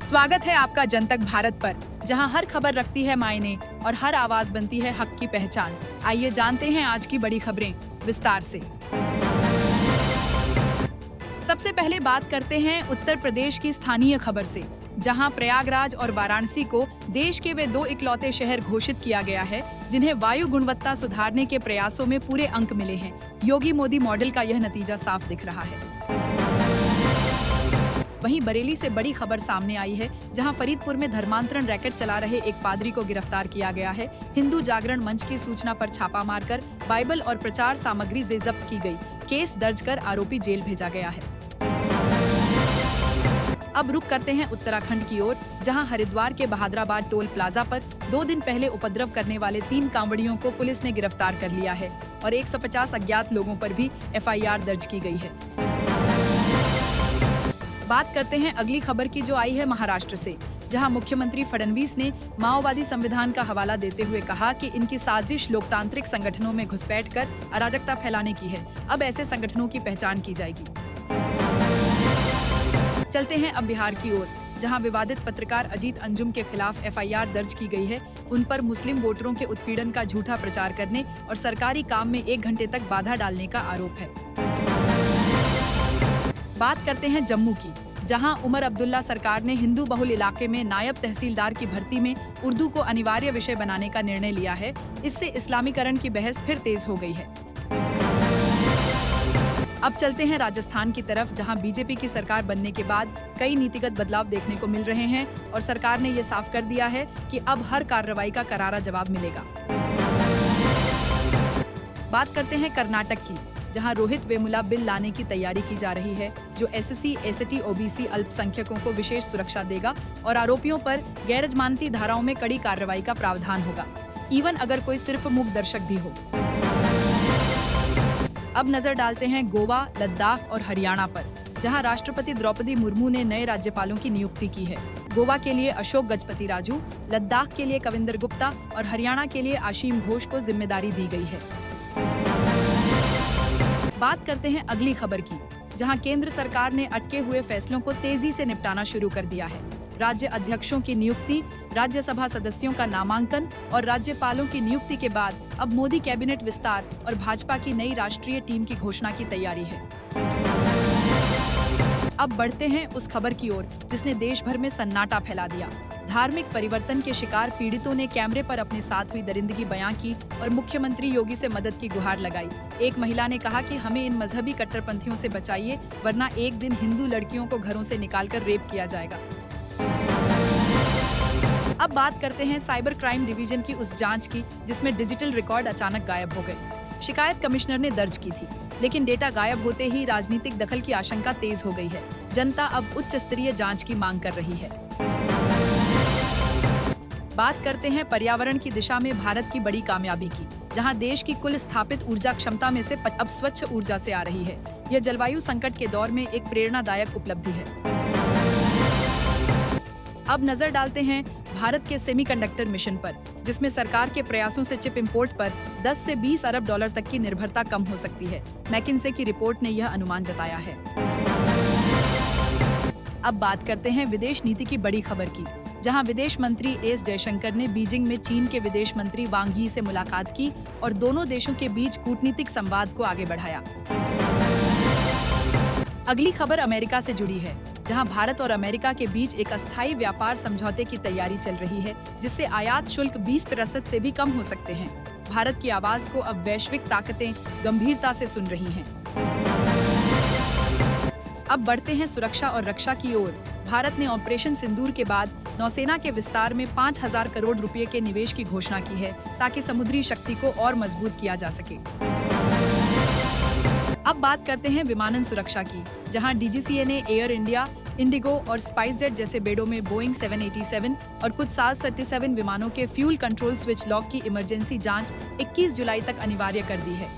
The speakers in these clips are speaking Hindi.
स्वागत है आपका जनतक भारत पर, जहां हर खबर रखती है मायने और हर आवाज बनती है हक की पहचान। आइए जानते हैं आज की बड़ी खबरें विस्तार से। सबसे पहले बात करते हैं उत्तर प्रदेश की स्थानीय खबर से, जहां प्रयागराज और वाराणसी को देश के वे दो इकलौते शहर घोषित किया गया है जिन्हें वायु गुणवत्ता सुधारने के प्रयासों में पूरे अंक मिले हैं। योगी मोदी मॉडल का यह नतीजा साफ दिख रहा है। वहीं बरेली से बड़ी खबर सामने आई है, जहां फरीदपुर में धर्मांतरण रैकेट चला रहे एक पादरी को गिरफ्तार किया गया है। हिंदू जागरण मंच की सूचना पर छापा मारकर बाइबल और प्रचार सामग्री जब्त की गई। केस दर्ज कर आरोपी जेल भेजा गया है। अब रुक करते हैं उत्तराखंड की ओर, जहां हरिद्वार के बहादुराबाद टोल प्लाजा पर 2 दिन पहले उपद्रव करने वाले 3 कांवड़ियों को पुलिस ने गिरफ्तार कर लिया है और 150 अज्ञात लोगों पर भी FIR दर्ज की गई है। बात करते हैं अगली खबर की, जो आई है महाराष्ट्र से, जहां मुख्यमंत्री फडणवीस ने माओवादी संविधान का हवाला देते हुए कहा कि इनकी साजिश लोकतांत्रिक संगठनों में घुसपैठ कर अराजकता फैलाने की है। अब ऐसे संगठनों की पहचान की जाएगी। चलते हैं अब बिहार की ओर, जहां विवादित पत्रकार अजीत अंजुम के खिलाफ FIR दर्ज की गई है। उन पर मुस्लिम वोटरों के उत्पीड़न का झूठा प्रचार करने और सरकारी काम में 1 घंटे तक बाधा डालने का आरोप है। बात करते हैं जम्मू की, जहां उमर अब्दुल्ला सरकार ने हिंदू बहुल इलाके में नायब तहसीलदार की भर्ती में उर्दू को अनिवार्य विषय बनाने का निर्णय लिया है। इससे इस्लामीकरण की बहस फिर तेज हो गई है। अब चलते हैं राजस्थान की तरफ, जहां बीजेपी की सरकार बनने के बाद कई नीतिगत बदलाव देखने को मिल रहे हैं और सरकार ने ये साफ कर दिया है कि अब हर कार्रवाई का करारा जवाब मिलेगा। बात करते हैं कर्नाटक की, जहां रोहित वेमुला बिल लाने की तैयारी की जा रही है, जो SC, ST, OBC अल्पसंख्यकों को विशेष सुरक्षा देगा और आरोपियों पर गैर जमानती धाराओं में कड़ी कार्रवाई का प्रावधान होगा, इवन अगर कोई सिर्फ मूक दर्शक भी हो। अब नजर डालते हैं गोवा, लद्दाख और हरियाणा पर, जहां राष्ट्रपति द्रौपदी मुर्मू ने नए राज्यपालों की नियुक्ति की है। गोवा के लिए अशोक गजपति राजू, लद्दाख के लिए कविंदर गुप्ता और हरियाणा के लिए आशीम घोष को जिम्मेदारी दी गई है। बात करते हैं अगली खबर की, जहां केंद्र सरकार ने अटके हुए फैसलों को तेजी से निपटाना शुरू कर दिया है। राज्य अध्यक्षों की नियुक्ति, राज्यसभा सदस्यों का नामांकन और राज्यपालों की नियुक्ति के बाद अब मोदी कैबिनेट विस्तार और भाजपा की नई राष्ट्रीय टीम की घोषणा की तैयारी है। अब बढ़ते हैं उस खबर की ओर जिसने देश भर में सन्नाटा फैला दिया। धार्मिक परिवर्तन के शिकार पीड़ितों ने कैमरे पर अपने साथ हुई दरिंदगी बयां की और मुख्यमंत्री योगी से मदद की गुहार लगाई। एक महिला ने कहा कि हमें इन मजहबी कट्टरपंथियों से बचाइए, वरना एक दिन हिंदू लड़कियों को घरों से निकालकर रेप किया जाएगा। अब बात करते हैं साइबर क्राइम डिवीजन की उस जांच की, जिसमें डिजिटल रिकॉर्ड अचानक गायब हो गए। शिकायत कमिश्नर ने दर्ज की थी, लेकिन डेटा गायब होते ही राजनीतिक दखल की आशंका तेज हो गई है। जनता अब उच्च स्तरीय जांच की मांग कर रही है। बात करते हैं पर्यावरण की दिशा में भारत की बड़ी कामयाबी की, जहां देश की कुल स्थापित ऊर्जा क्षमता में से अब स्वच्छ ऊर्जा से आ रही है। यह जलवायु संकट के दौर में एक प्रेरणादायक उपलब्धि है। अब नजर डालते हैं भारत के सेमीकंडक्टर मिशन पर, जिसमें सरकार के प्रयासों से चिप इंपोर्ट पर 10 से 20 अरब डॉलर तक की निर्भरता कम हो सकती है। मैकिन्से की रिपोर्ट ने यह अनुमान जताया है। अब बात करते हैं विदेश नीति की बड़ी खबर की, जहां विदेश मंत्री S जयशंकर ने बीजिंग में चीन के विदेश मंत्री वांग यी से मुलाकात की और दोनों देशों के बीच कूटनीतिक संवाद को आगे बढ़ाया। अगली खबर अमेरिका से जुड़ी है, जहां भारत और अमेरिका के बीच एक अस्थायी व्यापार समझौते की तैयारी चल रही है, जिससे आयात शुल्क 20% से भी कम हो सकते हैं। भारत की आवाज को अब वैश्विक ताकतें गंभीरता से सुन रही हैं। अब बढ़ते हैं सुरक्षा और रक्षा की ओर। भारत ने ऑपरेशन सिंदूर के बाद नौसेना के विस्तार में 5000 करोड़ रुपए के निवेश की घोषणा की है, ताकि समुद्री शक्ति को और मजबूत किया जा सके। अब बात करते हैं विमानन सुरक्षा की, जहां DGCA ने एयर इंडिया, इंडिगो और स्पाइसजेट जैसे बेड़ों में बोइंग 787 और कुछ 737 विमानों के फ्यूल कंट्रोल स्विच लॉक की इमरजेंसी जांच 21 जुलाई तक अनिवार्य कर दी है।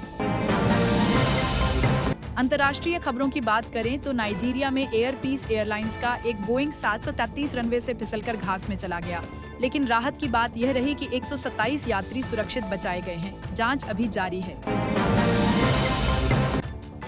अंतर्राष्ट्रीय खबरों की बात करें तो नाइजीरिया में एयर पीस एयरलाइंस का एक बोइंग 733 रनवे से फिसलकर घास में चला गया, लेकिन राहत की बात यह रही कि 127 यात्री सुरक्षित बचाए गए हैं। जांच अभी जारी है।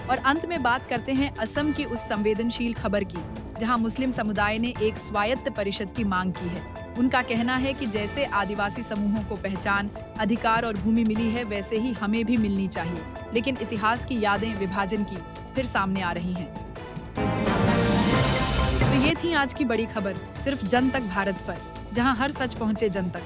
और अंत में बात करते हैं असम की उस संवेदनशील खबर की, जहां मुस्लिम समुदाय ने एक स्वायत्त परिषद की मांग की है। उनका कहना है कि जैसे आदिवासी समूहों को पहचान, अधिकार और भूमि मिली है, वैसे ही हमें भी मिलनी चाहिए। लेकिन इतिहास की यादें विभाजन की फिर सामने आ रही हैं। तो ये थी आज की बड़ी खबर, सिर्फ जन तक भारत पर, जहां हर सच पहुंचे जन तक।